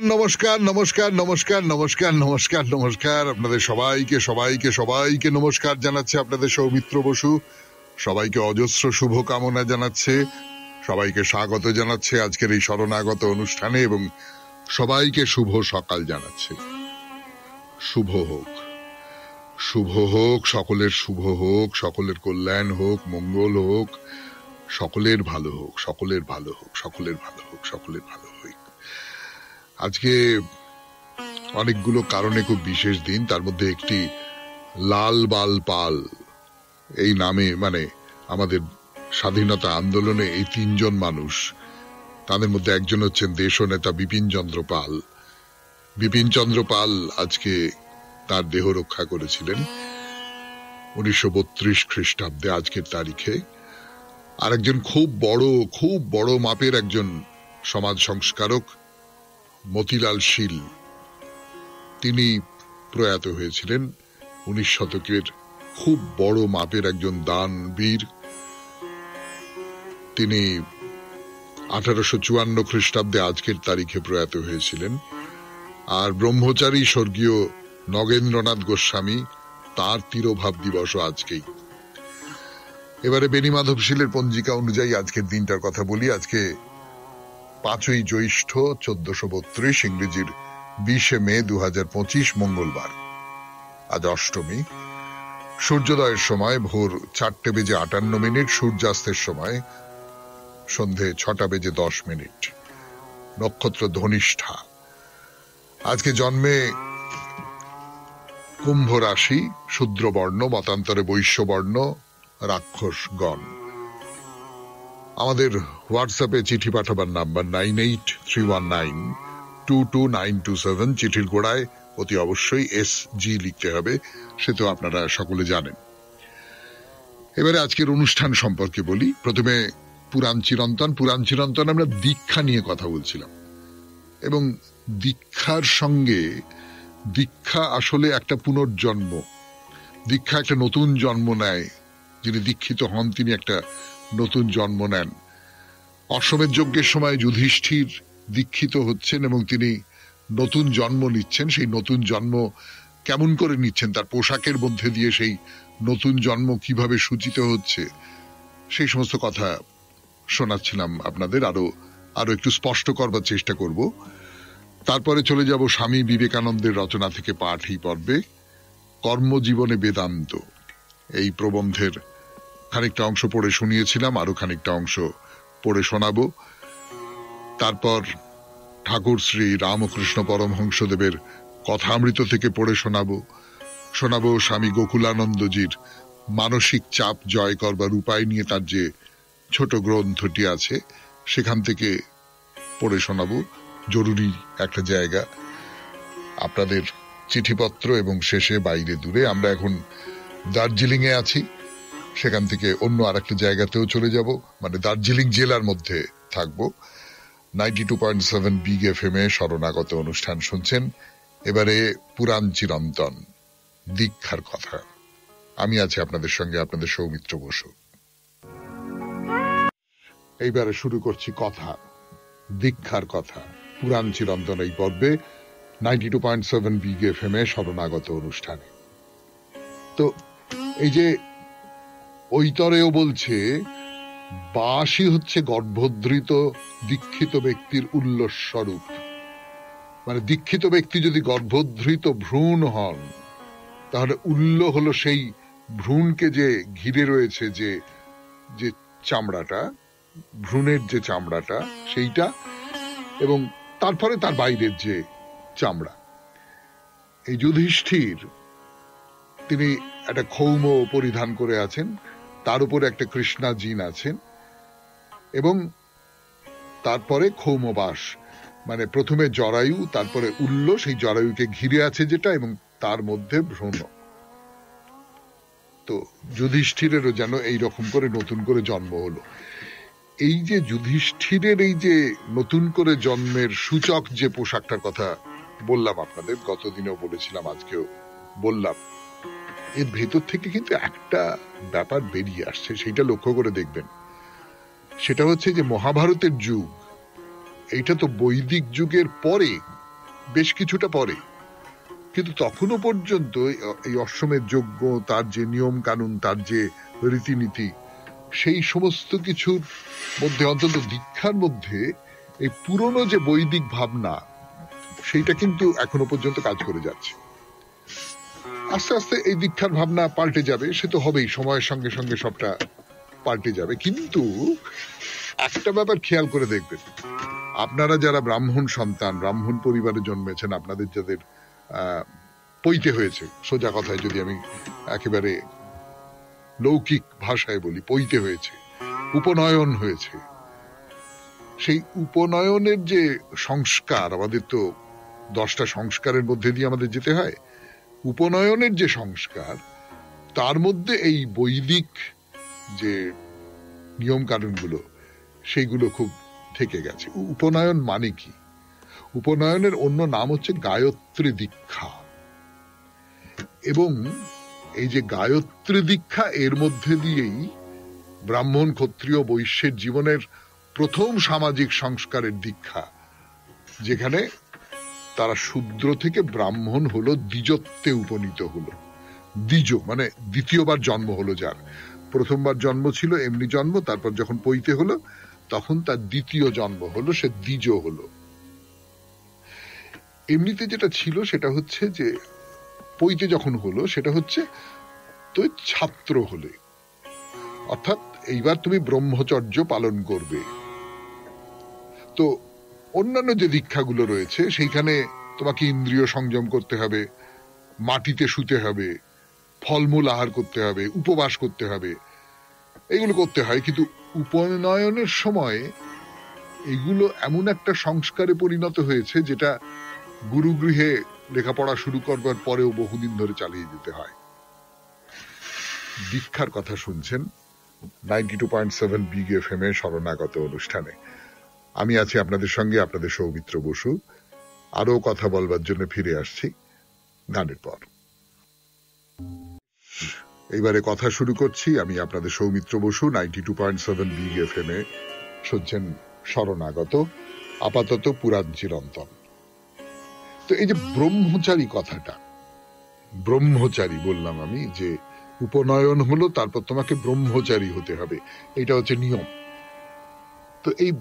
নমস্কার নমস্কার নমস্কার নমস্কার নমস্কার নমস্কার আপনাদের সবাইকে সবাইকে সবাইকে নমস্কার জানাচ্ছে আপনাদের সৌমিত্র বসু। সবাইকে অজস্র শুভকামনা জানাচ্ছে, সবাইকে স্বাগত জানাচ্ছে আজকের এই শরণাগত অনুষ্ঠানে এবং সবাইকে শুভ সকাল জানাচ্ছে। শুভ হোক, শুভ হোক, সকলের শুভ হোক, সকলের কল্যাণ হোক, মঙ্গল হোক, সকলের ভালো হোক, সকলের ভালো হোক, সকলের ভালো হোক, সকলের ভালো হোক। আজকে অনেকগুলো কারণে খুব বিশেষ দিন, তার মধ্যে একটি লাল বাল পাল এই নামে, মানে আমাদের স্বাধীনতা আন্দোলনে এই তিনজন মানুষ, তাদের মধ্যে একজন হচ্ছেন দেশনেতা বিপিন চন্দ্র পাল। বিপিন চন্দ্র পাল আজকে তার দেহ রক্ষা করেছিলেন 1932 খ্রিস্টাব্দে আজকের তারিখে। আর একজন খুব বড় মাপের একজন সমাজ সংস্কারক মতিলাল শীল, তিনি প্রয়াত হয়েছিলেন 19 শতকের খুব বড় মাপের একজন দানবীর। তিনি 1854 খ্রিস্টাব্দে আজকের তারিখে প্রয়াত হয়েছিলেন। আর ব্রহ্মচারী স্বর্গীয় নগেন্দ্রনাথ গোস্বামী, তার তিরোভাব দিবসও আজকেই। এবারে বেণীমাধব শীলের পঞ্জিকা অনুযায়ী আজকের দিনটার কথা বলি। আজকে 5ই জ্যৈষ্ঠ 1432, ইংরেজির 20 মে 2025, মঙ্গলবার। আজ অষ্টমী। সূর্যোদয়ের সময় ভোর 4:58, সূর্যাস্তের সময় সন্ধে 6:10। নক্ষত্র ধনিষ্ঠা। আজকে জন্মে কুম্ভ রাশি, শূদ্রবর্ণ, মতান্তরে বৈশ্যবর্ণ, রাক্ষসগণ। আমাদের হোয়াটসঅ্যাপে চিঠি পাঠাবার নাম্বার 9831922927। চিঠির গোড়ায় অতি অবশ্যই SG লিখতে হবে, সে তো আপনারা সকলে জানেন। এবারে আজকের অনুষ্ঠান সম্পর্কে বলি। প্রথমে পুরাণ চিরন্তন আমরা দীক্ষা নিয়ে কথা বলছিলাম, এবং দীক্ষার সঙ্গে দীক্ষা আসলে একটা পুনর্জন্ম। দীক্ষা একটা নতুন জন্ম নেয়, যিনি দীক্ষিত হন তিনি একটা নতুন জন্ম নেন। অশ্বমেধ যজ্ঞের সময় যুধিষ্ঠির দীক্ষিত হচ্ছেন এবং তিনি নতুন জন্ম নিচ্ছেন। সেই নতুন জন্ম কেমন করে নিচ্ছেন, তার পোশাকের মধ্যে দিয়ে সেই নতুন জন্ম কিভাবে সূচিত হচ্ছে, সেই সমস্ত কথা শোনাচ্ছিলাম আপনাদের। আরো একটু স্পষ্ট করবার চেষ্টা করব। তারপরে চলে যাব স্বামী বিবেকানন্দের রচনা থেকে পাঠ এই পর্বে, কর্মজীবনে বেদান্ত। এই প্রবন্ধের খানিকটা অংশ পড়ে শুনিয়েছিলাম, আরো খানিকটা অংশ পড়ে শোনাবো। তারপর ঠাকুর শ্রী রামকৃষ্ণ পরমহংসদেবের কথামৃত থেকে পড়ে শোনাবো স্বামী গোকুলানন্দজির মানসিক চাপ জয় করবার উপায় নিয়ে তার যে ছোট গ্রন্থটি আছে, সেখান থেকে পড়ে শোনাবো। জরুরি একটা জায়গা, আপনাদের চিঠিপত্র এবং শেষে বাইরে দূরে। আমরা এখন দার্জিলিং এ আছি, সেখান থেকে অন্য আর একটা জায়গাতেও চলে যাব, মানে দার্জিলিং জেলার মধ্যে থাকবো। 92.7 বিগ FM এ শরণাগত অনুষ্ঠান শুনছেন। এবারে পুরাণ চিরন্তন, দীক্ষার কথা। আমি আছি আপনাদের সঙ্গে, আপনাদের সৌমিত্র বসু। এইবারে শুরু করছি কথা, দীক্ষার কথা, পুরাণ চিরন্তন এই পর্বে 92.7 বিগ FM এ শরণাগত অনুষ্ঠানে। তো এই যে ঐতরেও বলছে, বাসই হচ্ছে গর্ভধৃত দীক্ষিত ব্যক্তির উল্লস স্বরূপ। মানে দীক্ষিত ব্যক্তি যদি গর্ভধৃত ভ্রূণ হন, তাহলে উল্ল হলো সেই ভ্রূণকে যে ঘিরে রয়েছে যে চামড়াটা, ভ্রূণের যে চামড়াটা সেইটা, এবং তারপরে তার বাইরের যে চামড়া। এই যুধিষ্ঠির তিনি একটা ক্ষৌম পরিধান করে আছেন, তার উপরে একটা কৃষ্ণা জিন আছেন, এবং তারপরে ক্ষৌমবাস, মানে প্রথমে জরায়ু, তারপরে উল্ল, সেই জরায়ুকে ঘিরে আছে যেটা, এবং তার মধ্যে ভ্রূণ। তো যুধিষ্ঠিরেরও যেন এইরকম করে নতুন করে জন্ম হলো। এই যে যুধিষ্ঠিরের এই যে নতুন করে জন্মের সূচক যে পোশাকটার কথা বললাম আপনাদের, গতদিনেও বলেছিলাম, আজকেও বললাম, এর ভেতর থেকে কিন্তু একটা ব্যাপার বেরিয়ে আসছে, সেইটা লক্ষ্য করে দেখবেন। সেটা হচ্ছে যে মহাভারতের যুগ, এইটা তো বৈদিক যুগের পরে বেশ কিছুটা পরে, কিন্তু তখনও পর্যন্ত এই অশ্বমেধ যজ্ঞ, তার যে নিয়ম কানুন, তার যে রীতিনীতি, সেই সমস্ত কিছুর মধ্যে, অন্তত দীক্ষার মধ্যে, এই পুরনো যে বৈদিক ভাবনা, সেইটা কিন্তু এখনো পর্যন্ত কাজ করে যাচ্ছে। আস্তে আস্তে এই দীক্ষার ভাবনা পাল্টে যাবে, সে তো হবেই, সময়ের সঙ্গে সঙ্গে সবটা পাল্টে যাবে। কিন্তু একটা ব্যাপার খেয়াল করে দেখবেন, আপনারা যারা ব্রাহ্মণ সন্তান, ব্রাহ্মণ পরিবারে জন্মেছেন, আপনাদের যাদের পৈতে হয়েছে, সোজা কথায় যদি আমি একেবারে লৌকিক ভাষায় বলি, পৈতে হয়েছে, উপনয়ন হয়েছে, সেই উপনয়নের যে সংস্কার, আমাদের তো 10টা সংস্কারের মধ্যে দিয়ে আমাদের যেতে হয়, উপনয়নের যে সংস্কার, তার মধ্যে এই বৈদিক যে নিয়ম কানুনগুলো, সেইগুলো খুব থেকে গেছে। উপনয়ন মানে কি? উপনয়নের অন্য নাম হচ্ছে গায়ত্রী দীক্ষা। এবং এই যে গায়ত্রী দীক্ষা, এর মধ্যে দিয়েই ব্রাহ্মণ, ক্ষত্রিয়, বৈশ্যের জীবনের প্রথম সামাজিক সংস্কারের দীক্ষা, যেখানে তারা শূদ্র থেকে ব্রাহ্মণ হলো, দ্বিজত্বে উপনীত হলো। দ্বিজ মানে দ্বিতীয়বার জন্ম হলো যার। প্রথমবার জন্ম ছিল এমনি জন্ম, তারপর যখন পৈতে হলো তখন তার দ্বিতীয় জন্ম হলো, সে দ্বিজ হলো। এমনিতে যেটা ছিল সেটা হচ্ছে যে পৈতে যখন হলো সেটা হচ্ছে তুই ছাত্র হলে, অর্থাৎ এইবার তুমি ব্রহ্মচর্য পালন করবে। তো অন্যান্য যে দীক্ষাগুলো রয়েছে সেইখানে তোমাকে ইন্দ্রিয় সংযম করতে হবে, মাটিতে শুতে হবে, ফলমূল আহার করতে হবে, উপবাস করতে হবে, এগুলো করতে হয়। কিন্তু উপনয়নের সময় এগুলো এমন একটা সংস্কারে পরিণত হয়েছে যেটা গুরুগৃহে লেখাপড়া শুরু করবার পরেও বহুদিন ধরে চালিয়ে যেতে হয়। দীক্ষার কথা শুনছেন 92.7 বিগ এফএম এ শরণাগত অনুষ্ঠানে। আমি আছি আপনাদের সঙ্গে, আপনাদের সৌমিত্র বসু। আরো কথা বলবার জন্য ফিরে আসছি গানের পর। এইবারে কথা শুরু করছি, আমি আপনাদের সৌমিত্র বসু। 92.7 বিগ এফএম এ শুনছেন শরণাগত, আপাতত পুরাণ চিরন্তন। তো এই যে ব্রহ্মচারী কথাটা, ব্রহ্মচারী বললাম আমি, যে উপনয়ন হলো তারপর তোমাকে ব্রহ্মচারী হতে হবে, এটা হচ্ছে নিয়ম। তো এই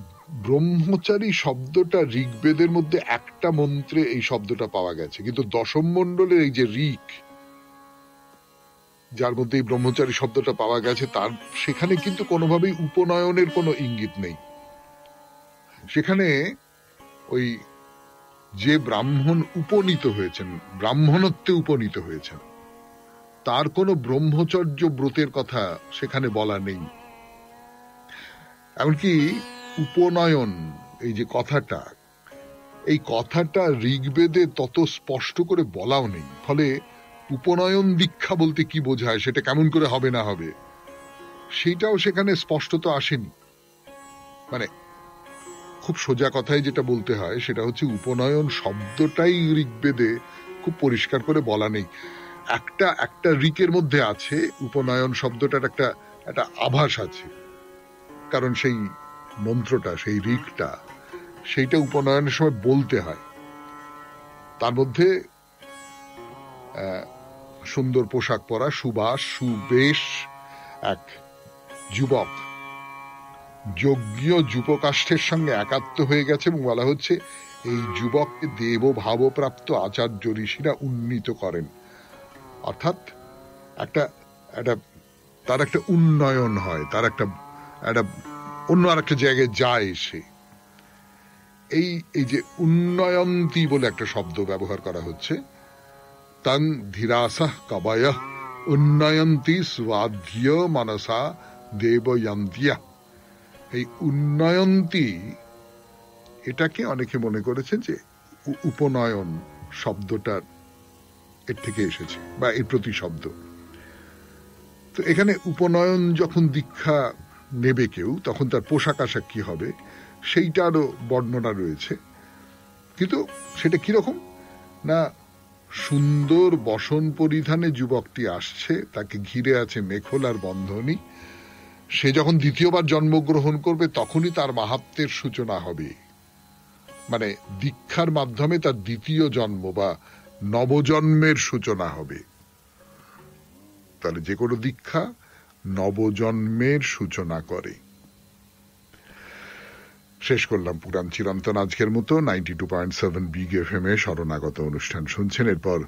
ব্রহ্মচারী শব্দটা ঋগ্বেদের মধ্যে একটা মন্ত্রে এই শব্দটা পাওয়া গেছে, কিন্তু দশম মণ্ডলের এই যে ঋক, যার মধ্যে এই ব্রহ্মচারী শব্দটা পাওয়া গেছে, তার সেখানে কিন্তু কোনোভাবেই উপনয়নের কোনো ইঙ্গিত নেই। সেখানে ওই যে ব্রাহ্মণ উপনীত হয়েছেন, ব্রাহ্মণত্বে উপনীত হয়েছেন, তার কোনো ব্রহ্মচর্য ব্রতের কথা সেখানে বলা নেই। এমনকি উপনয়ন এই যে কথাটা, এই কথাটা ঋগ্বেদে তত স্পষ্ট করে বলাও নেই। ফলে উপনয়ন দীক্ষা বলতে কি বোঝায়, সেটা কেমন করে হবে না হবে, সেটাও সেখানে স্পষ্টত আসেনি। মানে খুব সোজা কথায় যেটা বলতে হয় সেটা হচ্ছে উপনয়ন শব্দটাই ঋগ্বেদে খুব পরিষ্কার করে বলা নেই। একটা ঋকের মধ্যে আছে উপনয়ন শব্দটার একটা আভাস আছে, কারণ সেই মন্ত্রটা, সেই ঋকটা, সেইটা উপনয়নের সময় বলতে হয়। তার মধ্যে সুন্দর পোশাক পরা, সুবাস, সুবেশ এক যুবক যজ্ঞীয় যুবকাষ্ঠের সঙ্গে একাত্ম হয়ে গেছে, এবং বলা হচ্ছে এই যুবককে দেব ভাবপ্রাপ্ত আচার্য ঋষিরা উন্নীত করেন। অর্থাৎ তার একটা উন্নয়ন হয়, তার একটা অন্য আর একটা জায়গায় যায় সে। এই যে উন্নয়ন্তী বলে একটা শব্দ ব্যবহার করা হচ্ছে, তং ধীরাসহ কবয়ঃ উন্নয়ন্তী স্বাধ্য মনসা দেবয়ন্তিয়া। এই উন্নয়ন্তী, এটাকে অনেকে মনে করেছেন যে উপনয়ন শব্দটা এর থেকে এসেছে, বা এর প্রতিশব্দ। তো এখানে উপনয়ন যখন দীক্ষা নেবে কেউ, তখন তার পোশাক আশাক কি হবে সেইটারও বর্ণনা রয়েছে। কিন্তু সেটা কিরকম না, সুন্দর বসন পরিধানে যুবকটি আসছে, তাকে ঘিরে আছে মেখলার বন্ধনী। সে যখন দ্বিতীয়বার জন্মগ্রহণ করবে তখনই তার মাহাত্ম্যের সূচনা হবে। মানে দীক্ষার মাধ্যমে তার দ্বিতীয় জন্ম বা নবজন্মের সূচনা হবে। তাহলে যে কোনো দীক্ষা নবজন্মের সূচনা করে। শেষ করলাম পুরাণ চিরন্তন আজকের মতো। 92.7 বিগ এফএম এ শরণাগত অনুষ্ঠান শুনছেন। এরপর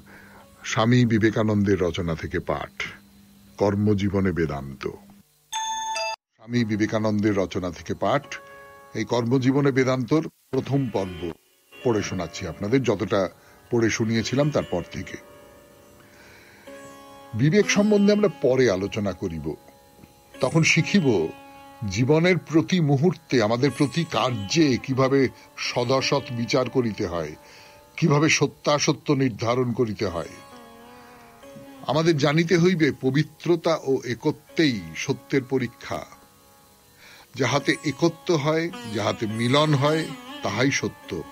স্বামী বিবেকানন্দের রচনা থেকে পাঠ, কর্মজীবনে বেদান্ত। স্বামী বিবেকানন্দের রচনা থেকে পাঠ, এই কর্মজীবনে বেদান্তর প্রথম পর্ব পড়ে শোনাচ্ছি আপনাদের, যতটা পড়ে শুনিয়েছিলাম তারপর থেকে। বিবেক সম্বন্ধে আমরা পরে আলোচনা করিব। তখন শিখিব জীবনের প্রতি মুহূর্তে আমাদের প্রতি কার্যে কিভাবে সদসৎ বিচার করিতে হয়, কিভাবে সত্যাসত্য নির্ধারণ করিতে হয়। আমাদের জানিতে হইবে পবিত্রতা ও একত্বেই সত্যের পরীক্ষা। যাহাতে একত্ব হয়, যাহাতে মিলন হয়, তাহাই সত্য।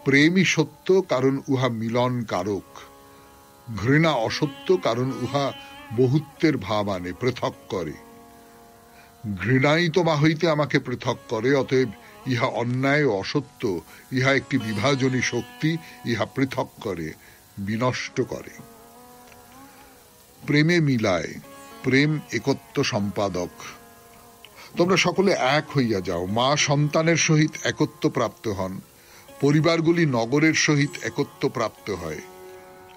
প্রেমই সত্য, কারণ উহা মিলন কারক। ঘৃণা অসত্য, কারণ উহা বহুত্বের ভাব আনে, পৃথক করে। ঘৃণাই তোমা হইতে আমাকে পৃথক করে, অতএব ইহা অন্যায় ও অসত্য, ইহা একটি বিভাজনী শক্তি, ইহা পৃথক করে, বিনষ্ট করে। প্রেমে মিলায়, প্রেম একত্ব সম্পাদক। তোমরা সকলে এক হইয়া যাও, মা সন্তানের সহিত একত্ব প্রাপ্ত হন, পরিবারগুলি নগরের সহিত একত্ব প্রাপ্ত হয়,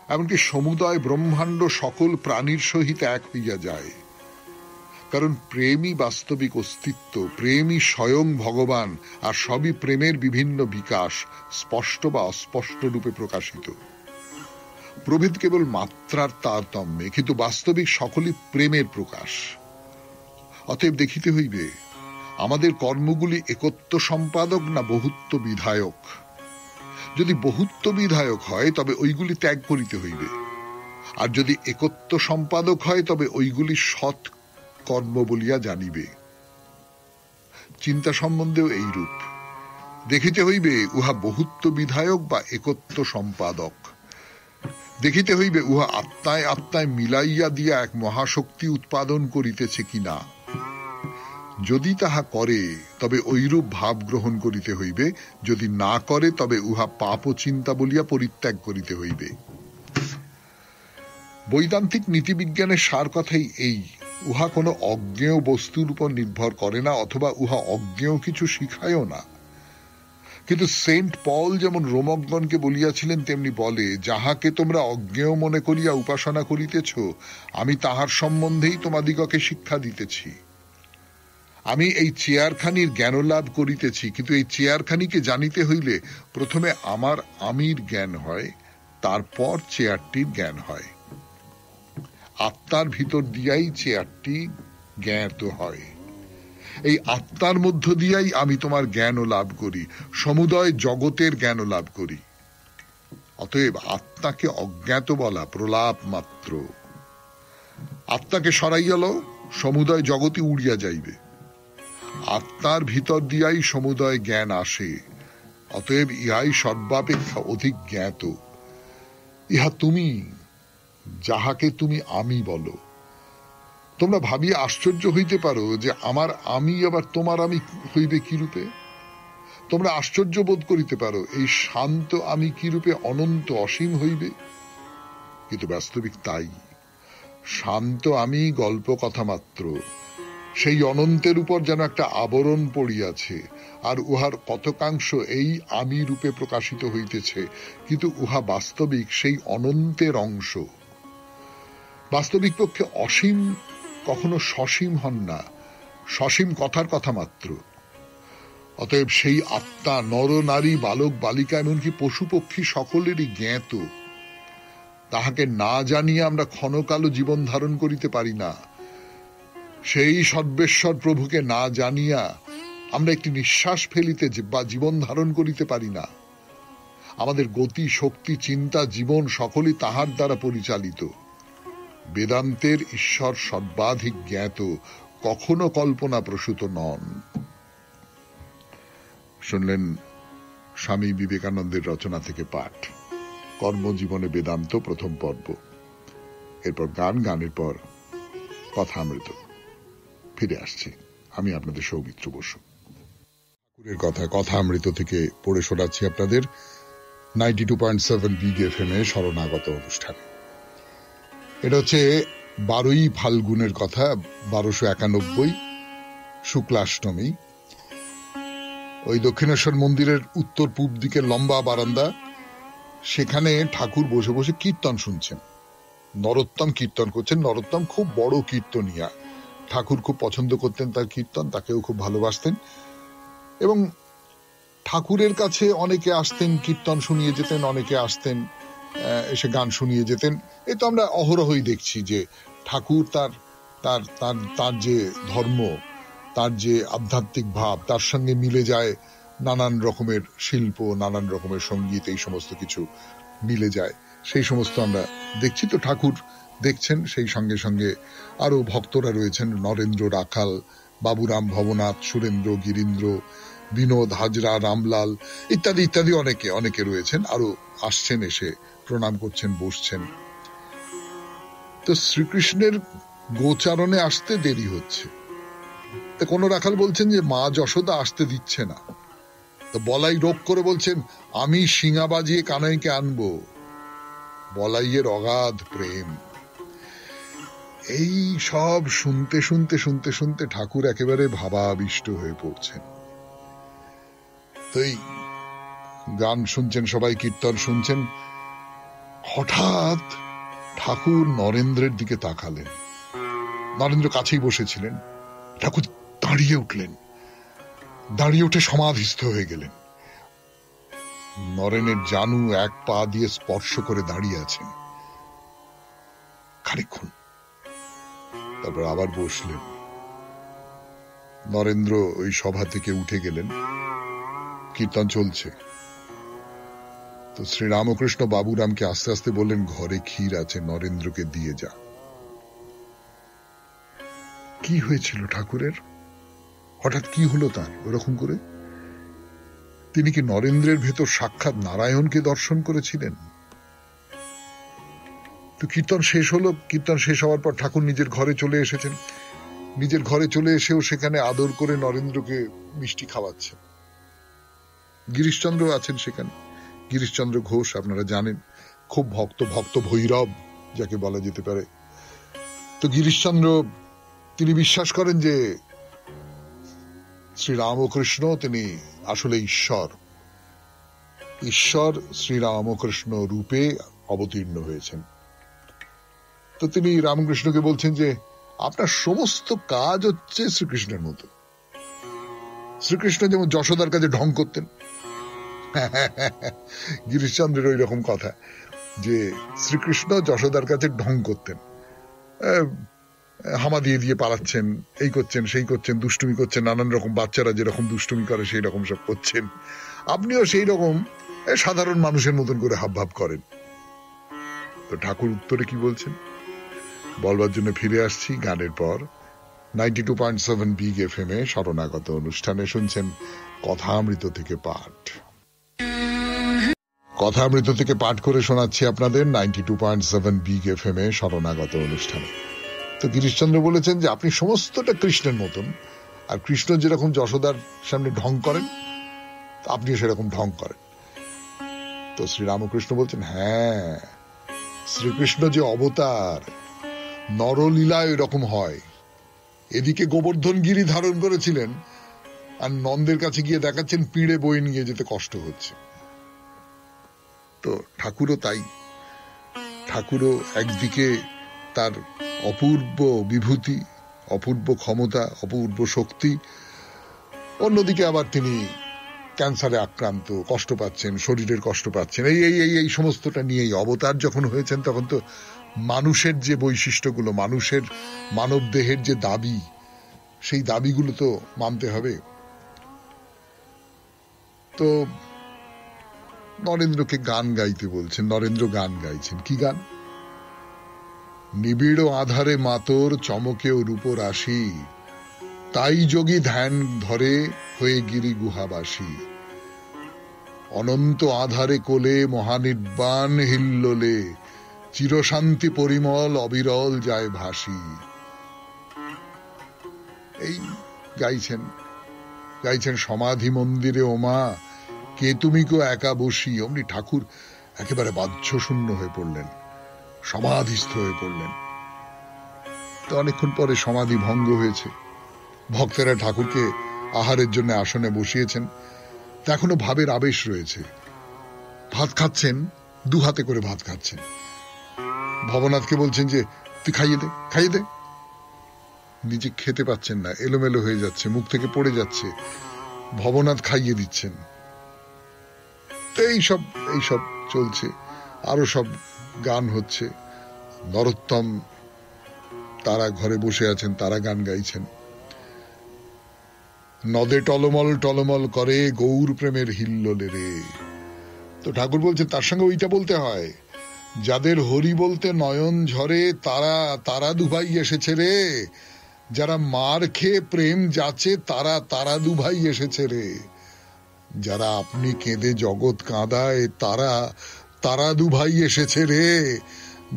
এমনকি সমুদয় ব্রহ্মাণ্ড সকল প্রাণীর সহিত এক হইয়া যায়। কারণ প্রেমই বাস্তবিক অস্তিত্ব, প্রেমই স্বয়ং ভগবান, আর সবই প্রেমের বিভিন্ন বিকাশ, স্পষ্ট বা অস্পষ্ট রূপে প্রকাশিত। প্রভেদ কেবল মাত্রার তারতম্যে, কিন্তু বাস্তবিক সকলই প্রেমের প্রকাশ। অতএব দেখিতে হইবে আমাদের কর্মগুলি একত্ব সম্পাদক না বহুত্ব বিধায়ক। যদি বহুত্ব বিধায়ক হয় তবে ওইগুলি ত্যাগ করিতে হইবে, আর যদি একত্ব সম্পাদক হয় তবে ওইগুলি সৎ কর্ম বলিয়া জানিবে। চিন্তা সম্বন্ধেও এইরূপ। দেখিতে হইবে উহা বহুত্ব বিধায়ক বা একত্ব সম্পাদক। দেখিতে হইবে উহা আত্মায় আত্মায় মিলাইয়া দিয়া এক মহাশক্তি উৎপাদন করিতেছে কিনা। যদি তাহা করে তবে ঐরূপ ভাব গ্রহণ করিতে হইবে, যদি না করে তবে উহা পাপ ও চিন্তা বলিয়া পরিত্যাগ করিতে হইবে। বৈদান্তিক নীতিবিজ্ঞানের সার কথাই এই, উহা কোনো অজ্ঞেয় বস্তুর উপর নির্ভর করে না, অথবা উহা অজ্ঞেয় কিছু শিখায়ও না। কিন্তু সেন্ট পল যেমন রোমকগণকে বলিয়াছিলেন তেমনি বলে, যাহাকে তোমরা অজ্ঞেয় মনে করিয়া উপাসনা করিতেছ, আমি তাহার সম্বন্ধেই তোমাদিগকে শিক্ষা দিতেছি। আমি এই চেয়ারখানির জ্ঞান লাভ করিতেছি, কিন্তু এই চেয়ারখানিকে জানিতে হইলে প্রথমে আমার আমির জ্ঞান হয়, তারপর চেয়ারটির জ্ঞান হয়। আত্মার ভিতর দিয়াই চেয়ারটি জ্ঞাত হয়। এই আত্মার মধ্য দিয়াই আমি তোমার জ্ঞান লাভ করি, সমুদয় জগতের জ্ঞান লাভ করি। অতএব আত্মাকে অজ্ঞাত বলা প্রলাপ মাত্র। আত্মাকে সরাইয়া লও, সমুদয় জগতে উড়িয়া যাইবে। আত্মার ভিতর দিয়াই সমুদয় জ্ঞান আসে, অতএব ইহাই সর্বাপেক্ষা অধিক জ্ঞাত। ইহা তুমি, যাহাকে তুমি আমি বলো। তোমরা ভাবিয়া আশ্চর্য হইতে পারো যে আমার আমি আবার তোমার আমি হইবে কি রূপে। তোমরা আশ্চর্য বোধ করিতে পারো এই শান্ত আমি কি রূপে অনন্ত অসীম হইবে। কিন্তু বাস্তবিক তাই। শান্ত আমি গল্প কথা মাত্র, সেই অনন্তের উপর যেন একটা আবরণ পড়িয়াছে, আর উহার কতকাংশ এই আমি রূপে প্রকাশিত হইতেছে, কিন্তু উহা বাস্তবিক সেই অনন্তের অংশ। বাস্তবিক পক্ষে অসীম কখনো সসীম হন না, সসীম কথার কথা মাত্র। অতএব সেই আত্মা নর নারী বালক বালিকা এমনকি পশু পক্ষী সকলেরই জ্ঞাত। তাহাকে না জানিয়া আমরা ক্ষণকালও জীবন ধারণ করিতে পারি না। সেই সর্বেশ্বর প্রভুকে না জানিয়া আমরা একটি নিঃশ্বাস ফেলিতে বা জীবন ধারণ করিতে পারি না। আমাদের গতি, শক্তি, চিন্তা, জীবন সকলই তাহার দ্বারা পরিচালিত। বেদান্তের ঈশ্বর সর্বাধিক জ্ঞাত, কখনো কল্পনা প্রসূত নন। শুনলেন স্বামী বিবেকানন্দের রচনা থেকে পাঠ, কর্মজীবনে বেদান্ত প্রথম পর্ব। এরপর গান, গানের পর কথামৃত। ফিরে আসছি আমি আপনাদের সৌমিত্র বসু। কথা কথা অমৃত থেকে পড়ে শোনাচ্ছি আপনাদের 92.7 বিগ এফএম এ শরণাগত অনুষ্ঠানে। এটা হচ্ছে 12ই ফাল্গুনের কথা, 1291 শুক্লাষ্টমী। ওই দক্ষিণেশ্বর মন্দিরের উত্তর পূব দিকে লম্বা বারান্দা, সেখানে ঠাকুর বসে বসে কীর্তন শুনছেন। নরোত্তম কীর্তন করছেন। নরোত্তম খুব বড় কীর্তনিয়া, ঠাকুর খুব পছন্দ করতেন তার কীর্তন, তাকেও খুব ভালোবাসতেন এবং ঠাকুরের কাছে অনেকে আসতেন, কীর্তন শুনিয়ে যেতেন, অনেকে আসতেন এসে গান শুনিয়ে যেতেন। এই তো আমরা অহরহই দেখছি যে ঠাকুর তার তার তার তার যে ধর্ম, তার যে আধ্যাত্মিক ভাব, তার সঙ্গে মিলে যায় নানান রকমের শিল্প, নানান রকমের সঙ্গীত, এই সমস্ত কিছু মিলে যায়, সেই সমস্ত আমরা দেখছি। তো ঠাকুর দেখছেন, সেই সঙ্গে সঙ্গে আরো ভক্তরা রয়েছেন, নরেন্দ্র রাখাল, বাবুরাম ভবনাথ, সুরেন্দ্র, গিরীন্দ্র, বিনোদ হাজরা, রামলাল ইত্যাদি ইত্যাদি অনেকে রয়েছেন, আরো আসছেন, এসে প্রণাম করছেন, বসছেন। তো শ্রীকৃষ্ণের গোচারণে আসতে দেরি হচ্ছে। তো কোন রাখাল বলছেন যে মা যশোদা আসতে দিচ্ছে না। তো বলাই রোগ করে বলছেন, আমি শিঙা বাজিয়ে কানাইকে আনবো। বলাইয়ের অগাধ প্রেম। এই সব শুনতে শুনতে শুনতে শুনতে ঠাকুর একেবারে ভাবাবিষ্ট হয়ে পড়ছেন। তো এই গান শুনছেন, সবাই কীর্তন শুনছেন। হঠাৎ ঠাকুর নরেন্দ্রের দিকে তাকালেন। নরেন্দ্র কাছেই বসেছিলেন। ঠাকুর দাঁড়িয়ে উঠলেন, দাঁড়িয়ে উঠে সমাধিস্থ হয়ে গেলেন। নরেনের জানু এক পা দিয়ে স্পর্শ করে দাঁড়িয়ে আছেন খানিকক্ষণ, তারপর আবার বসলেন। নরেন্দ্র ওই সভা থেকে উঠে গেলেন। কীর্তন চলছে। তো শ্রীরামকৃষ্ণ বাবুরামকে আস্তে আস্তে বললেন, ঘরে ক্ষীর আছে, নরেন্দ্রকে দিয়ে যা। কি হয়েছিল ঠাকুরের? হঠাৎ কি হলো তার ওরকম করে? তিনি কি নরেন্দ্রের ভেতর সাক্ষাৎ নারায়ণকে দর্শন করেছিলেন? তো কীর্তন শেষ হলো। কীর্তন শেষ হওয়ার পর ঠাকুর নিজের ঘরে চলে এসেছেন। নিজের ঘরে চলে এসেও সেখানে আদর করে নরেন্দ্রকে মিষ্টি খাওয়াচ্ছেন। গিরিশচন্দ্র আছেন সেখানে। গিরিশচন্দ্র ঘোষ আপনারা জানেন, খুব ভক্ত ভৈরব যাকে বলা যেতে পারে। তো গিরিশচন্দ্র তিনি বিশ্বাস করেন যে শ্রীরামকৃষ্ণ তিনি আসলে ঈশ্বর শ্রীরামকৃষ্ণ রূপে অবতীর্ণ হয়েছেন। তো তিনি রামকৃষ্ণকে বলছেন যে আপনার সমস্ত কাজ হচ্ছে শ্রীকৃষ্ণের মতো। শ্রীকৃষ্ণ যেমন যশোদার কাছে ঢং করতেন, গিরিশচন্দ্রের ওই রকম কথা যে শ্রীকৃষ্ণ যশোদার কাছে ঢং করতেন, হামা দিয়ে দিয়ে পালাচ্ছেন, এই করছেন সেই করছেন, দুষ্টুমি করছেন, নানান রকম বাচ্চারা যেরকম দুষ্টুমি করে সেই রকম সব করছেন। আপনিও সেই রকম সাধারণ মানুষের মতন করে হাবভাব করেন। তো ঠাকুর উত্তরে কি বলছেন বলবার জন্য ফিরে আসছি গানের পর। 92.7 বিগ এফএম এ শরণাগত অনুষ্ঠানে শুনছেন কথামৃত থেকে পাঠ। কথামৃত থেকে পাঠ করে শোনাচ্ছি আপনাদের 92.7 বিগ এফএম এ শরণাগত অনুষ্ঠানে। তো গিরিশচন্দ্র বলেছেন যে আপনি সমস্তটা কৃষ্ণের মতন, আর কৃষ্ণ যেরকম যশোদার সামনে ঢং করেন আপনিও সেরকম ঢং করেন। তো শ্রীরামকৃষ্ণ বলছেন, হ্যাঁ, শ্রীকৃষ্ণ যে অবতার, নরলীলায় এরকম হয়। এদিকে গোবর্ধন গিরি ধারণ করেছিলেন, আর নন্দের কাছে গিয়ে দেখাচ্ছেন পিঁড়ে বয়ে নিয়ে যেতে কষ্ট হচ্ছে। তো ঠাকুরও তাই। ঠাকুরও একদিকে তার অপূর্ব বিভূতি, অপূর্ব ক্ষমতা, অপূর্ব শক্তি, অন্যদিকে আবার তিনি ক্যান্সারে আক্রান্ত, কষ্ট পাচ্ছেন, শরীরের কষ্ট পাচ্ছেন, এই সমস্তটা নিয়েই অবতার যখন হয়েছেন তখন তো মানুষের যে বৈশিষ্ট্যগুলো, মানুষের মানব দেহের যে দাবি, সেই দাবিগুলো তো মানতে হবে। তো নরেন্দ্রকে গান গাইতে বলছেন। নরেন্দ্র গান গাইছেন। কি গান? নিবিড় আধারে মাতর চমকে ও রূপ রাশি, তাই যোগী ধ্যান ধরে হয়ে গিরি গুহাবাসী, অনন্ত আধারে কোলে মহানির্বাণ হিল্লোলে, চিরশান্তি পরিমল অবিরল যায় ভাসি। এই গাইছেন। গাইছেন সমাধি মন্দিরে ওমা কে তুমি কো একা বসি। অমনি ঠাকুর একেবারে বাহ্যশূন্য হয়ে পড়লেন, সমাধিস্থ হয়ে পড়লেন। তো অনেকক্ষণ পরে সমাধি ভঙ্গ হয়েছে। ভক্তেরা ঠাকুরকে আহারের জন্য আসনে বসিয়েছেন। তা এখনো ভাবের আবেশ রয়েছে। ভাত খাচ্ছেন, দু হাতে করে ভাত খাচ্ছেন। ভবনাথকে বলছেন যে তুই খাইয়ে দে, খাইয়ে দে। নিজে খেতে পাচ্ছেন না, এলোমেলো হয়ে যাচ্ছে, মুখ থেকে পড়ে যাচ্ছে। ভবনাথ খাইয়ে দিচ্ছেন। এইসব চলছে। আরো সব গান হচ্ছে। নরোত্তম তারা ঘরে বসে আছেন, তারা গান গাইছেন। নদে টলমল টলমল করে গৌর প্রেমের হিল্লোলে রে। তো ঠাকুর বলছে তার সঙ্গে ওইটা বলতে হয়, যাদের হরি বলতে নয়ন ঝরে তারা তারা দুভাই এসেছে রে। যারা মার খেয়ে প্রেম যাচ্ছে তারা তারা দুভাই এসেছে রে। যারা আপনি কেঁদে জগৎ কাঁদায় তারা তারা দুভাই এসেছে রে।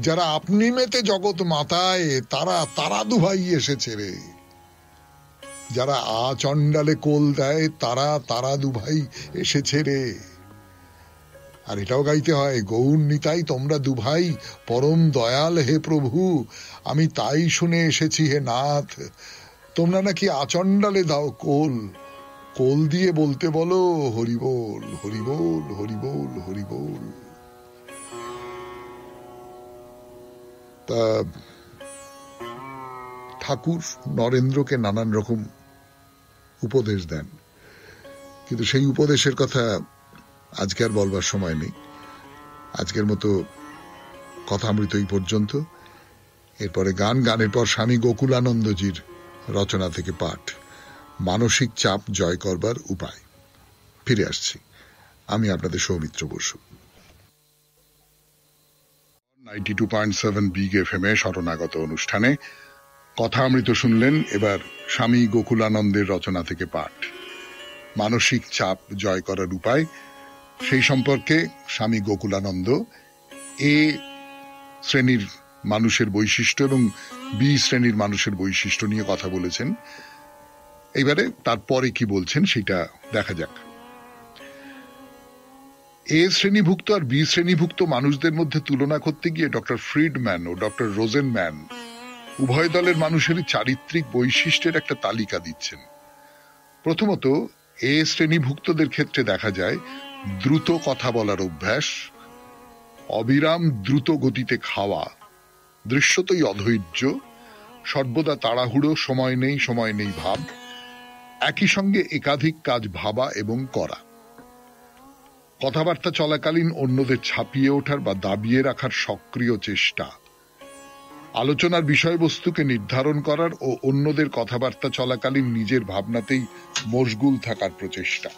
যারা আপনি মেতে জগৎ মাতায় তারা তারা দুভাই এসেছে রে। যারা আচণ্ডালে কোল দেয় তারা তারা দুভাই এসেছে রে। আর এটাও গাইতে হয়, গৌর নিতাই তোমরা দুভাই পরম দয়াল হে প্রভু, আমি তাই শুনে এসেছি হে নাথ। তোমরা নাকি আচণ্ডালে দাও কোল, কোল দিয়ে বলতে বলো হরিবোল হরিবোল হরিবোল হরিবোল। তা ঠাকুর নরেন্দ্রকে নানান রকম উপদেশ দেন, কিন্তু সেই উপদেশের কথা আজকে আর বলবার সময় নেই। আজকের মতো কথামৃত এই পর্যন্ত। এরপরে গানের পর স্বামী গোকুলানন্দজির রচনা থেকে পাঠ, মানসিক চাপ জয় করবার উপায়। ফিরে আসছি, আমি আপনাদের সৌমিত্র বসু। 92.7 বিগ এফএম এ শরণাগত অনুষ্ঠানে কথামৃত শুনলেন। এবার স্বামী গোকুলানন্দের রচনা থেকে পাঠ, মানসিক চাপ জয় করার উপায়। সেই সম্পর্কে স্বামী গোকুলানন্দ এ শ্রেণীর মানুষের বৈশিষ্ট্য এবং বি শ্রেণীর মানুষের বৈশিষ্ট্য নিয়ে কথা বলেছেন। এইবারে তারপরে কি বলছেন সেটা দেখা যাক। এ শ্রেণীভুক্ত আর বি শ্রেণীভুক্ত মানুষদের মধ্যে তুলনা করতে গিয়ে ডক্টর ফ্রিডম্যান ও ডক্টর রোজেনম্যান উভয় দলের মানুষেরই চারিত্রিক বৈশিষ্ট্যের একটা তালিকা দিচ্ছেন। প্রথমত, এ শ্রেণীভুক্তদের ক্ষেত্রে দেখা যায় দ্রুত কথা বলার অভ্যাস, অবিরাম দ্রুত গতিতে খাওয়া, দৃশ্যতই অধৈর্য, সর্বদা তাড়াহুড়ো, সময় নেই ভাব, একই সঙ্গে একাধিক কাজ ভাবা এবং করা, কথাবার্তা চলাকালীন অন্যদের ছাপিয়ে ওঠার বা দাবিয়ে রাখার সক্রিয় চেষ্টা, আলোচনার বিষয়বস্তুকে নির্ধারণ করার ও অন্যদের কথাবার্তা চলাকালীন নিজের ভাবনাতেই মশগুল থাকার প্রচেষ্টা,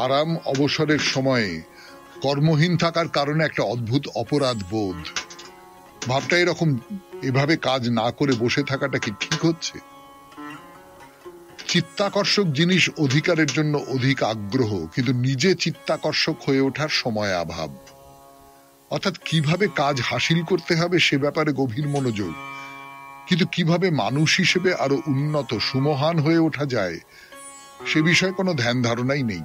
আরাম অবসরের সময়ে কর্মহীন থাকার কারণে একটা অদ্ভুত অপরাধ বোধ, ভাবটা এরকম, এভাবে কাজ না করে বসে থাকাটা কি ঠিক হচ্ছে, চিত্তাকর্ষক জিনিস অধিকারের জন্য অধিক আগ্রহ কিন্তু নিজে চিত্তাকর্ষক হয়ে ওঠার সময় অভাব, অর্থাৎ কিভাবে কাজ হাসিল করতে হবে সে ব্যাপারে গভীর মনোযোগ, কিন্তু কিভাবে মানুষ হিসেবে আরো উন্নত সুমহান হয়ে ওঠা যায় সে বিষয়ে কোনো ধ্যান ধারণাই নেই।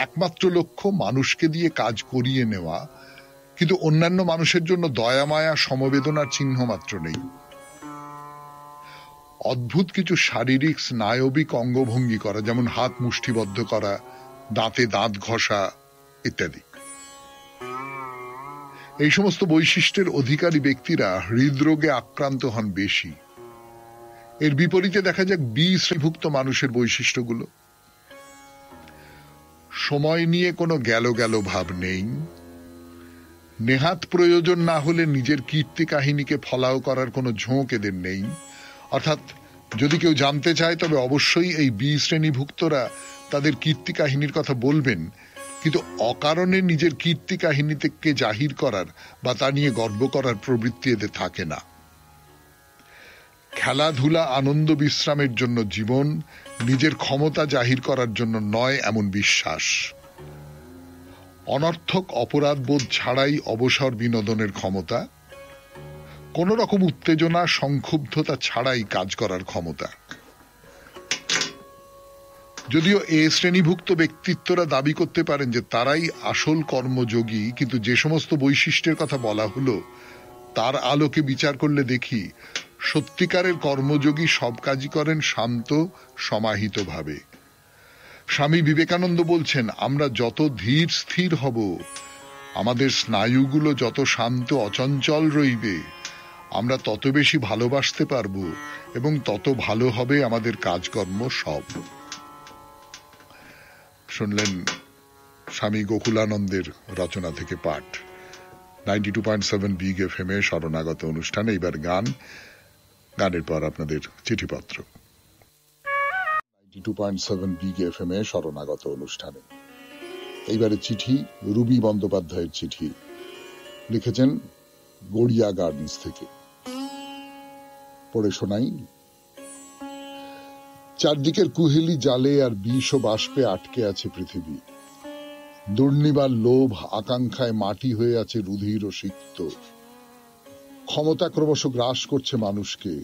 একমাত্র লক্ষ্য মানুষকে দিয়ে কাজ করিয়ে নেওয়া, কিন্তু অন্যান্য মানুষের জন্য দয়া মায়া সমবেদনার চিহ্ন মাত্র নেই। অদ্ভুত কিছু শারীরিক স্নায়বিক অঙ্গভঙ্গি করা, যেমন হাত মুষ্টিবদ্ধ করা, দাঁতে দাঁত ঘষা ইত্যাদি। এই সমস্ত বৈশিষ্ট্যের অধিকারী ব্যক্তিরা হৃদরোগে আক্রান্ত হন বেশি। এর বিপরীতে দেখা যাক বি শ্রেণীভুক্ত মানুষের বৈশিষ্ট্যগুলো। সময় নিয়ে কোনো গেল ভাব নেই, নেহাত প্রয়োজন না হলে নিজের কীর্তি কাহিনীকে ফলাও করার কোনো ঝোঁক এদের নেই। অর্থাৎ যদি কেউ জানতে চায় তবে অবশ্যই এই বি শ্রেণীভুক্তরা তাদের কীর্তি কাহিনীর কথা বলবেন, কিন্তু অকারণে নিজের কীর্তি কাহিনীকে জাহির করার বা তা নিয়ে গর্ব করার প্রবৃত্তি এদের থাকে না। খেলাধুলা আনন্দ বিশ্রামের জন্য জীবন, নিজের ক্ষমতা জাহির করার জন্য নয় এমন বিশ্বাস, অনর্থক অপরাধ বোধ ছাড়াই অবসর বিনোদনের ক্ষমতা, কোন রকম উত্তেজনা সংক্ষুব্ধতা ছাড়াই কাজ করার ক্ষমতা। যদিও এ শ্রেণীভুক্ত ব্যক্তিত্বরা দাবি করতে পারেন যে তারাই আসল কর্মযোগী, কিন্তু যে সমস্ত বৈশিষ্ট্যের কথা বলা হলো তার আলোকে বিচার করলে দেখি সত্যিকারের কর্মযোগী সব কাজই করেন শান্ত সমাহিত ভাবে। স্বামী বিবেকানন্দ বলছেন, আমরা যত ধীর স্থির হব, আমাদের স্নায়ুগুলো যত শান্ত অচঞ্চল রইবে, আমরা তত বেশি ভালোবাসতে পারব এবং তত ভালো হবে আমাদের কাজকর্ম সব। শুনলেন স্বামী গোকুলানন্দের রচনা থেকে পাঠ। 92.7 বিগ এফএম এ শরণাগত অনুষ্ঠানে এবার গান, গানের পর আপনাদের চিঠিপত্র। 92.7 বিগ এফএম এ শরণাগত অনুষ্ঠানে এইবারে চিঠি রুবি বন্দ্যোপাধ্যায়ের চিঠি, লিখেছেন গড়িয়া গার্ডেন্স থেকে। পড়ে শোনাই। চারদিকের কুহেলি জালে আর বিষ ও বাষ্পে আটকে আছে পৃথিবী। দুর্নিবার লোভ আকাঙ্ক্ষায় মাটি হয়ে আছে রুধির ও সিক্ত। ক্ষমতা ক্রমশ গ্রাস করছে মানুষকে।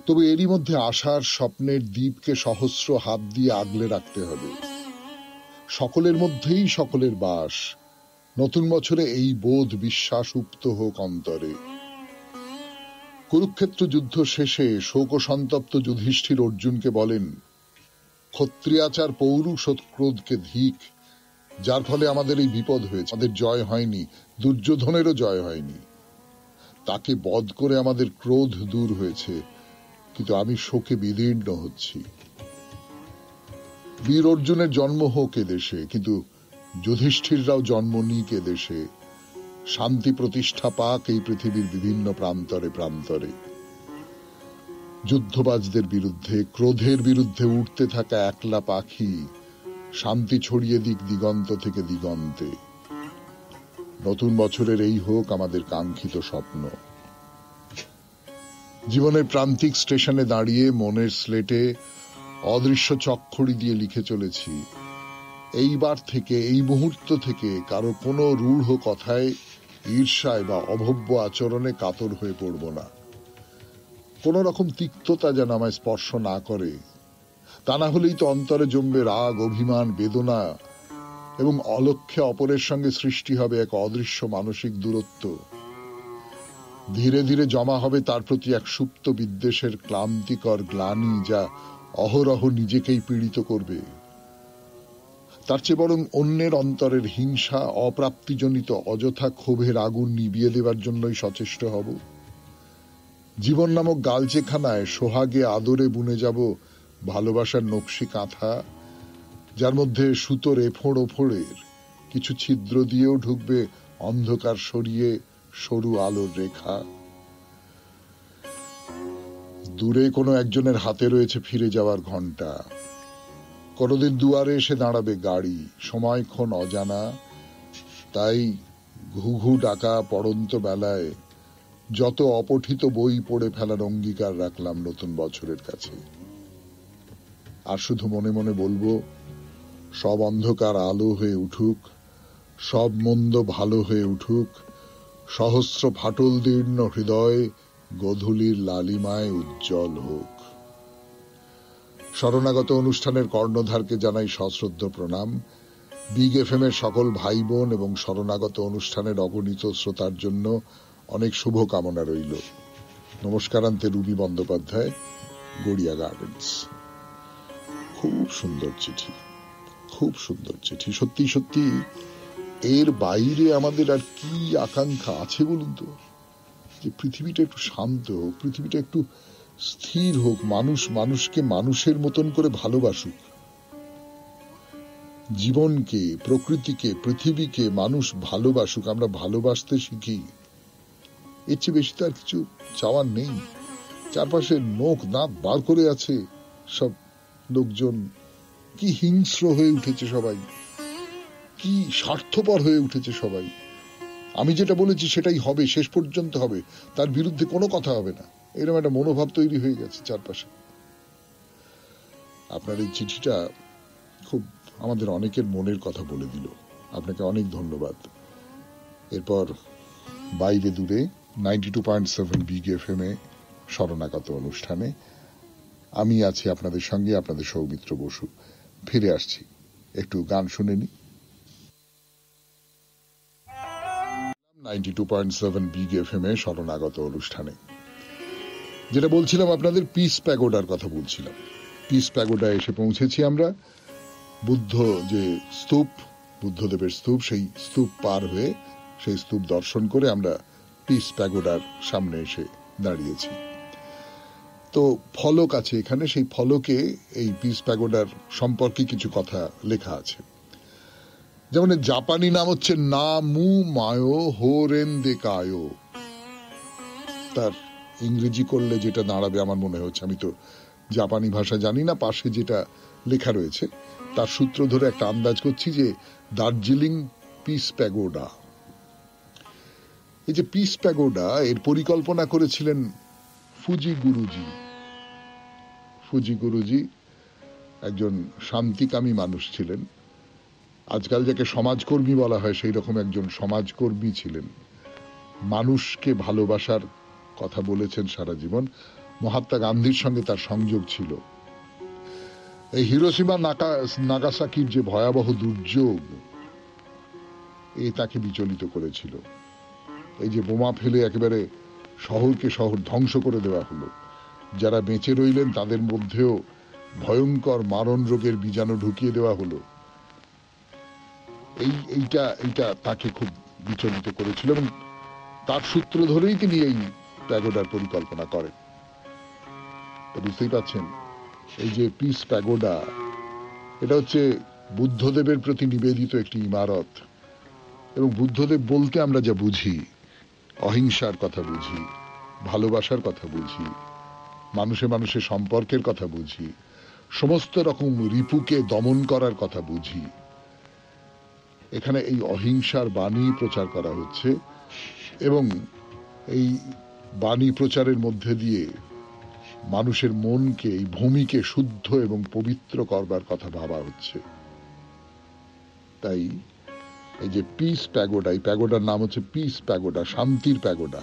তবে এরই মধ্যে আশার স্বপ্নের দ্বীপকে সহস্র হাত দিয়ে আগলে রাখতে হবে। সকলের মধ্যেই সকলের বাস। নতুন বছরে এই বোধ বিশ্বাস উপ্ত হোক অন্তরে। কুরুক্ষেত্র যুদ্ধ শেষে শোক সন্তপ্ত যুধিষ্ঠির অর্জুনকে বলেন, ক্ষত্রিয়াচার পৌরুষ ও ক্রোধকে ধিক, যার ফলে আমাদের এই বিপদ হয়েছে। আমাদের জয় হয়নি, দুর্যোধনেরও জয় হয়নি। তাকে বধ করে আমাদের ক্রোধ দূর হয়েছে, কিন্তু আমি শোকে বিদীর্ণ হচ্ছি। বীর অর্জুনের জন্ম হোক এ দেশে, কিন্তু যুধিষ্ঠিররাও জন্ম নিক এ দেশে। শান্তি প্রতিষ্ঠা পাক এই পৃথিবীর বিভিন্ন প্রান্তরে প্রান্তরে। যুদ্ধবাজদের বিরুদ্ধে, ক্রোধের বিরুদ্ধে উঠতে থাকা একলা পাখি শান্তি ছড়িয়ে দিক দিগন্ত থেকে দিগন্তে। নতুন বছরের এই হোক আমাদের কাঙ্ক্ষিত স্বপ্ন। জীবনের প্রান্তিক স্টেশনে দাঁড়িয়ে মনের স্লেটে অদৃশ্য চকখড়ি দিয়ে লিখে চলেছি, এইবার থেকে, এই মুহূর্ত থেকে কারো কোনো রূঢ় কথায়, ঈর্ষায় বা অভব্য আচরণে কাতর হয়ে পড়ব না। কোন রকম তিক্ততা যেন আমায় স্পর্শ না করে। তা না হলেই তো অন্তরে জমবে রাগ, অভিমান, বেদনা এবং অলক্ষ্যে অপরের সঙ্গে সৃষ্টি হবে এক অদৃশ্য মানসিক দূরত্ব। ধীরে ধীরে জমা হবে তার প্রতি এক সুপ্ত বিদ্বেষের ক্লান্তিকর গ্লানি, যা অহরহ নিজেকেই পীড়িত করবে। তার চেয়ে বরং অন্যের অন্তরের হিংসা, অপ্রাপ্তিজনিত অযথা ক্ষোভের আগুন নিভিয়ে দেবার জন্যই সচেষ্ট হব। জীবন নামক গালচেখানায় সোহাগে আদরে বুনে যাব ভালোবাসার নকশি কাঁথা, যার মধ্যে সুতোর এফোড় ওফোড়ের কিছু ছিদ্র দিয়েও ঢুকবে অন্ধকার সরিয়ে সরু আলোর রেখা। দূরে কোনো একজনের হাতে রয়েছে ফিরে যাওয়ার ঘন্টা। কোনদিন দুয়ারে এসে দাঁড়াবে গাড়ি, সময়ক্ষণ অজানা। তাই ঘুঘু ডাকা পড়ন্ত বেলায় যত অপঠিত বই পড়ে ফেলার অঙ্গীকার রাখলাম নতুন বছরের কাছে। আর শুধু মনে মনে বলবো, সব অন্ধকার আলো হয়ে উঠুক, সব মন্দ ভালো হয়ে উঠুক, সহস্র ফাটল দীর্ণ হৃদয় গোধূলির লালিমায় উজ্জ্বল হোক। শরণাগত অনুষ্ঠানের কর্ণধারকে জানাই সশ্রদ্ধ প্রণাম। বিগ এফএম এর সকল ভাই বোন এবং শরণাগত অনুষ্ঠানের অগণিত শ্রোতার জন্য অনেক শুভ কামনা রইল। নমস্কারান্তে রুবি বন্দ্যোপাধ্যায়, গড়িয়া গার্ডেন্স। খুব সুন্দর চিঠি, খুব সুন্দর চিঠি। সত্যি সত্যি এর বাইরে আমাদের আর কি আকাঙ্ক্ষা আছে বলুন তো? যে পৃথিবীটা একটু শান্ত হোক, পৃথিবীটা একটু স্থির হোক, মানুষ মানুষকে মানুষের মতন করে ভালোবাসুক। জীবনকে, প্রকৃতিকে, পৃথিবীকে মানুষ ভালোবাসুক, আমরা ভালোবাসতে শিখি। এর চেয়ে বেশি তো আর কিছু চাওয়ার নেই। চারপাশে নোখ দাঁত বার করে আছে সব লোকজন। কি হিংস্র হয়ে উঠেছে সবাই, কি স্বার্থপর হয়ে উঠেছে সবাই। আমি যেটা বলেছি সেটাই হবে, শেষ পর্যন্ত হবে, তার বিরুদ্ধে কোনো কথা হবে না, এরকম একটা মনোভাব তৈরি হয়ে গেছে চারপাশে। আপনার এই চিঠিটা খুব আমাদের অনেকের মনের কথা বলে দিল। আপনাকে অনেক ধন্যবাদ। এরপর বাইরে দূরে 92.7 বিগ এফএম এ শরণাগত অনুষ্ঠানে আমি আছি আপনাদের সঙ্গে, আপনাদের সৌমিত্র বসু। ফিরে আসছি, একটু গান শুনে নি। 92.7 বিগ এফএম এ শরণাগত অনুষ্ঠানে যেটা বলছিলাম আপনাদের, পিস প্যাগোডার কথা বলছিলাম। পিস প্যাগোডায় এসে পৌঁছেছি আমরা। বুদ্ধ যে স্তূপ, বুদ্ধদেবের স্তূপ, সেই স্তূপ পার হয়ে, সেই স্তূপ দর্শন করে আমরা পিস প্যাগোডার সামনে এসে দাঁড়িয়েছি। তো ফলক আছে এখানে, সেই ফলকে এই পিস প্যাগোডার সম্পর্কে কিছু কথা লেখা আছে। যেমন জাপানি নাম হচ্ছে নামু মায়ো হোরেন্দেকায়ো। তার ইংরেজি করলে যেটা দাঁড়াবে আমার মনে হচ্ছে, আমি তো জাপানি ভাষা জানি না, পাশে যেটা লেখা রয়েছে তার সূত্র ধরে একটা আন্দাজ করছি যে দার্জিলিং পিস প্যাগোডা। এই যে পিস প্যাগোডা, এর পরিকল্পনা করেছিলেন ফুজি গুরুজি। ফুজি গুরুজি একজন শান্তিকামী মানুষ ছিলেন। আজকাল যাকে সমাজকর্মী বলা হয় সেই রকম একজন সমাজকর্মী ছিলেন। মানুষকে ভালোবাসার কথা বলেছেন সারা জীবন। মহাত্মা গান্ধীর সঙ্গে তার সংযোগ ছিল। এই হিরোশিমা নাগাসাকির যে ভয়াবহ দুর্যোগ, এ তাকে বিচলিত করেছিল। এই যে বোমা ফেলে একেবারে শহরকে শহর ধ্বংস করে দেওয়া হলো, যারা বেঁচে রইলেন তাদের মধ্যেও ভয়ঙ্কর মারণ রোগের বীজাণু ঢুকিয়ে দেওয়া হলো, এইটা তাকে খুব বিচলিত করেছিল এবং তার সূত্র ধরেই তিনি এই প্যাগোডার পরিকল্পনা করেন। বুঝতেই পাচ্ছেন, এই যে পিস প্যাগোডা, এটা হচ্ছে বুদ্ধদেবের প্রতি নিবেদিত একটি ইমারত। এবং বুদ্ধদেব বলতে আমরা যা বুঝি, অহিংসার কথা বুঝি, ভালোবাসার কথা বুঝি, মানুষে মানুষের সম্পর্কের কথা বুঝি, সমস্ত রকম রিপুকে দমন করার কথা বুঝি। এখানে এই অহিংসার বাণী প্রচার করা হচ্ছে এবং এই বাণী প্রচারের মধ্যে দিয়ে মানুষের মনকে, এই ভূমিকে শুদ্ধ এবং পবিত্র করবার কথা ভাবা হচ্ছে। তাই এই যে পিস প্যাগোডা, এই প্যাগোডার নাম হচ্ছে পিস প্যাগোডা, শান্তির প্যাগোডা।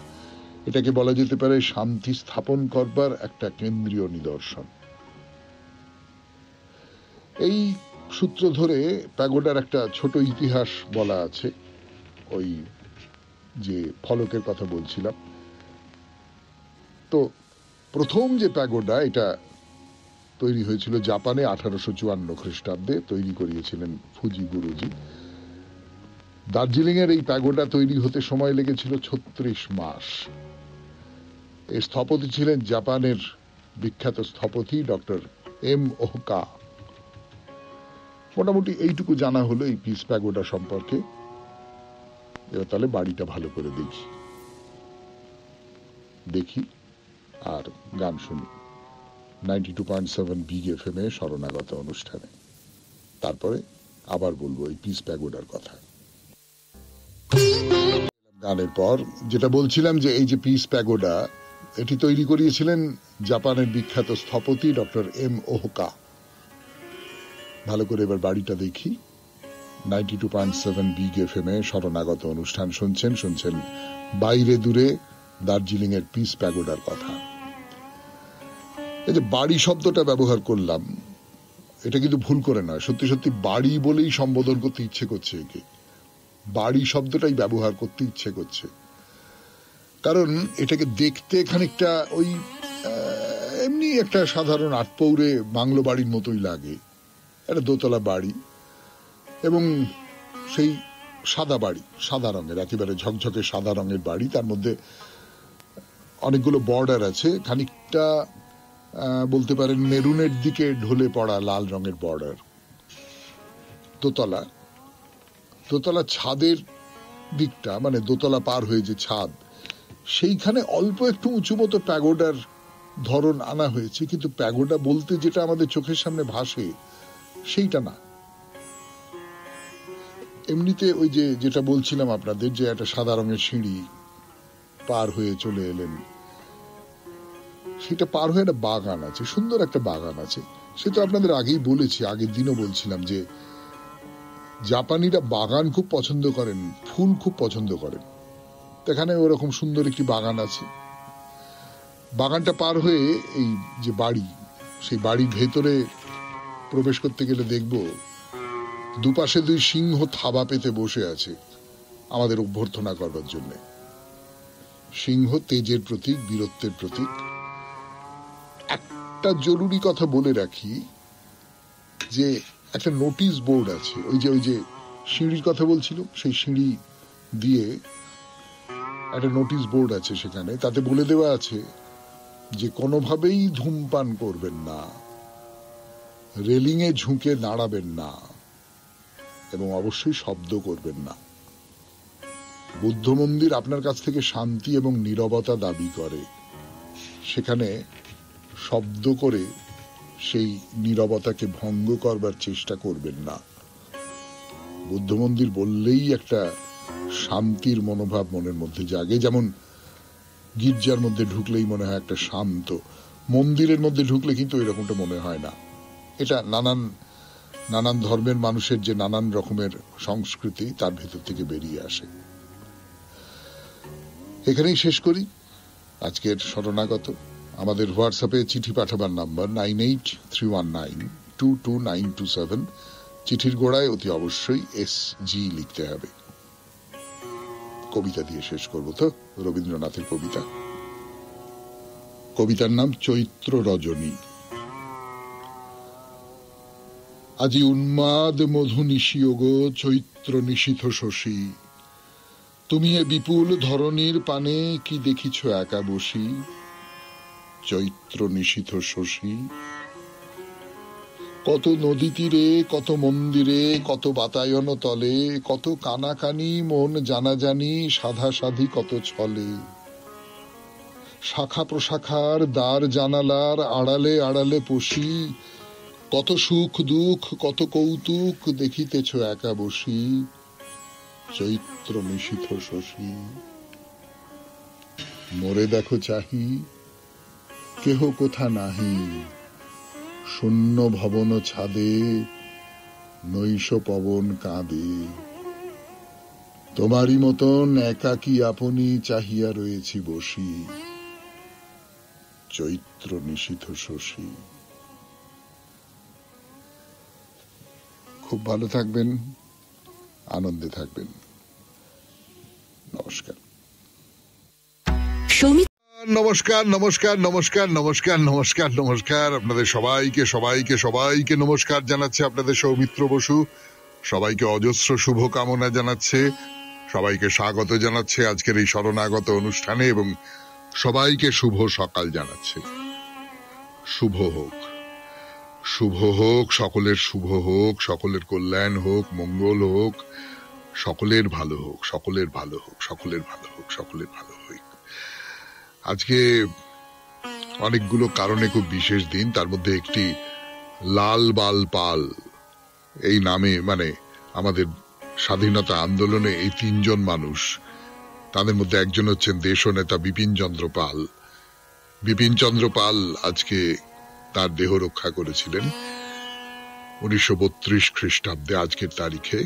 এটাকে বলা যেতে পারে শান্তি স্থাপন করবার একটা কেন্দ্রীয় নিদর্শন। এই সূত্র ধরে প্যাগোডার একটা ছোট ইতিহাস বলা আছে। ওই যে ফলকের কথা বলছিলাম, তো প্রথম যে প্যাগোডা, এটা তৈরি হয়েছিল জাপানে 1854 খ্রিস্টাব্দে, তৈরি করিয়েছিলেন ফুজি গুরুজি। দার্জিলিং এর এই প্যাগোডা তৈরি হতে সময় লেগেছিল 36 মাস। এই স্থপতি ছিলেন জাপানের বিখ্যাত স্থপতি ডক্টর এম ওহকা। মোটামুটি এইটুকু জানা হলো এই পিস প্যাগোডা সম্পর্কে। এবার তাহলে বাড়িটা ভালো করে দেখি আর গান শুনি 92.7 বিগ এফএম এ শরণাগত অনুষ্ঠানে। তারপরে আবার বলবো এই পিস প্যাগোডার কথা। গানের পর যেটা বলছিলাম যে এই যে পিস প্যাগোডা, এটি তৈরি করিয়েছিলেন জাপানের বিখ্যাত স্থপতি ডক্টর এম ওহকা। ভালো করে এবার বাড়িটা দেখি। 92.7 বিগ এফএম এ শরণাগত অনুষ্ঠান শুনছেন বাইরে দূরে দার্জিলিং এর পিস প্যাগোডার কথা। এই যে বাড়ি শব্দটা ব্যবহার করলাম, এটা কিন্তু ভুল করে নয়, সত্যি সত্যি বাড়ি বলেই সম্বোধন করতে ইচ্ছে করছে একে। বাড়ি শব্দটাই ব্যবহার করতে ইচ্ছে করছে, কারণ এটাকে দেখতে খানিকটা ওই এমনি একটা সাধারণ আটপৌরে বাংলো বাড়ির মতোই লাগে। একটা দোতলা বাড়ি এবং সেই সাদা বাড়ি, সাদা রঙের, একেবারে ঝকঝকে সাদা রঙের বাড়ি। তার মধ্যে অনেকগুলো বর্ডার আছে, খানিকটা বলতে পারেন মেরুনের দিকে ঢলে পড়া লাল রঙের বর্ডার। দোতলা ছাদের দিকটা, মানে দোতলা পার হয়ে যে ছাদ, সেইখানে অল্প একটু উঁচু মতো প্যাগোডার ধরন আনা হয়েছে, কিন্তু প্যাগোডা বলতে যেটা আমাদের চোখের সামনে ভাসে সেইটা না। এমনিতে ওই যে যেটা বলছিলাম আপনাদের, যে একটা সাদা রঙের সিঁড়ি পার হয়ে চলে এলেন, সেটা পার হয়ে একটা বাগান আছে, সুন্দর একটা বাগান আছে। সে তো আপনাদের আগেই বলেছি, আগের দিনও বলছিলাম যে জাপানিরা বাগান খুব পছন্দ করেন, ফুল খুব পছন্দ করেন। এখানে ওরকম সুন্দর একটি বাগান আছে। বাগানটা পার হয়ে এই যে বাড়ি, সেই বাড়ির ভেতরে প্রবেশ করতে গেলে দেখব দুপাশে দুই সিংহ থাবা পেতে বসে আছে আমাদের অভ্যর্থনা করবার জন্য। সিংহ তেজের প্রতীক, বীরত্বের প্রতীক। একটা জরুরি কথা বলে রাখি যে একটা নোটিশ বোর্ড আছে, ওই যে সিঁড়ির কথা বলছিলাম, সেই সিঁড়ি দিয়ে একটা নোটিশ বোর্ড আছে, সেখানে তাতে বলে দেওয়া আছে যে কোনোভাবেই ধূমপান করবেন না, রেলিংয়ে ঝুঁকে দাঁড়াবেন না এবং অবশ্যই শব্দ করবেন না। বুদ্ধ মন্দির আপনার কাছ থেকে শান্তি এবং নীরবতা দাবি করে, সেখানে শব্দ করে সেই নীরবতাকে ভঙ্গ করবার চেষ্টা করবেন না। বুদ্ধ মন্দির বললেই একটা শান্তির মনোভাব মনের মধ্যে জাগে, যেমন গির্জার মধ্যে ঢুকলেই মনে হয় একটা শান্ত, মন্দিরের মধ্যে ঢুকলে কিন্তু এরকমটা মনে হয় না। এটা নানান ধর্মের মানুষের যে নানান রকমের সংস্কৃতি তার ভেতর থেকে বেরিয়ে আসে। এখানেই শেষ করি আজকের শরণাগত। আমাদের হোয়াটসঅ্যাপে চিঠি পাঠাবার নাম্বার 9831922927। চিঠির গোড়ায় অতি অবশ্যই SG লিখতে হবে। কবিতা দিয়ে শেষ করব তো, রবীন্দ্রনাথের কবিতা। কবিতার নাম চৈত্র রজনী। আজি উন্মাদ মধু নিশিয়োগ চৈত্র নিশীথ শশী, তুমি এ বিপুল ধরণীর পানে কি দেখিছ একা বসি, চৈত্র নিশীথ শশী। কত নদী তীরে, কত মন্দিরে, কত বাতায়ন তলে, কত কানাকানি মন জানাজানি, সাধাসাধি কত ছলে, শাখা প্রশাখার দ্বার জানালার আড়ালে আড়ালে পশি, কত সুখ দুঃখ কত কৌতুক দেখিতেছ একা বসি, চৈত্র নিশীথ শশী। মোরে দেখো চাহি কেহ কোথা নাহি, শূন্য ভবন ছাদে নৈশ পবন কাঁদে, তোমারই মতন একাকী আপনি চাহিয়া রয়েছি বসি, চৈত্র নিশীথ শশী। খুব ভালো থাকবেন, আনন্দে থাকবেন। নমস্কার নমস্কার নমস্কার নমস্কার নমস্কার নমস্কার নমস্কার আপনাদের সবাইকে সবাইকে সবাইকে নমস্কার জানাচ্ছে আপনাদের সৌমিত্র বসু। সবাইকে অজস্র শুভকামনা জানাচ্ছে, সবাইকে স্বাগত জানাচ্ছে আজকের এই শরণাগত অনুষ্ঠানে এবং সবাইকে শুভ সকাল জানাচ্ছে। শুভ হোক, শুভ হোক, সকলের শুভ হোক, সকলের কল্যাণ হোক, মঙ্গল হোক, সকলের ভালো হোক, সকলের ভালো হোক, সকলের ভালো হোক, সকলের ভালো হোক। আজকে অনেকগুলো কারণে খুব বিশেষ দিন, তার মধ্যে একটি লাল বাল পাল এই নামে, মানে আমাদের স্বাধীনতা আন্দোলনে এই তিনজন মানুষ, তাদের মধ্যে একজন হচ্ছেন দেশনেতা বিপিন চন্দ্র পাল। বিপিন চন্দ্র পাল আজকে তার দেহ রক্ষা করেছিলেন 1932 খ্রিস্টাব্দে আজকের তারিখে।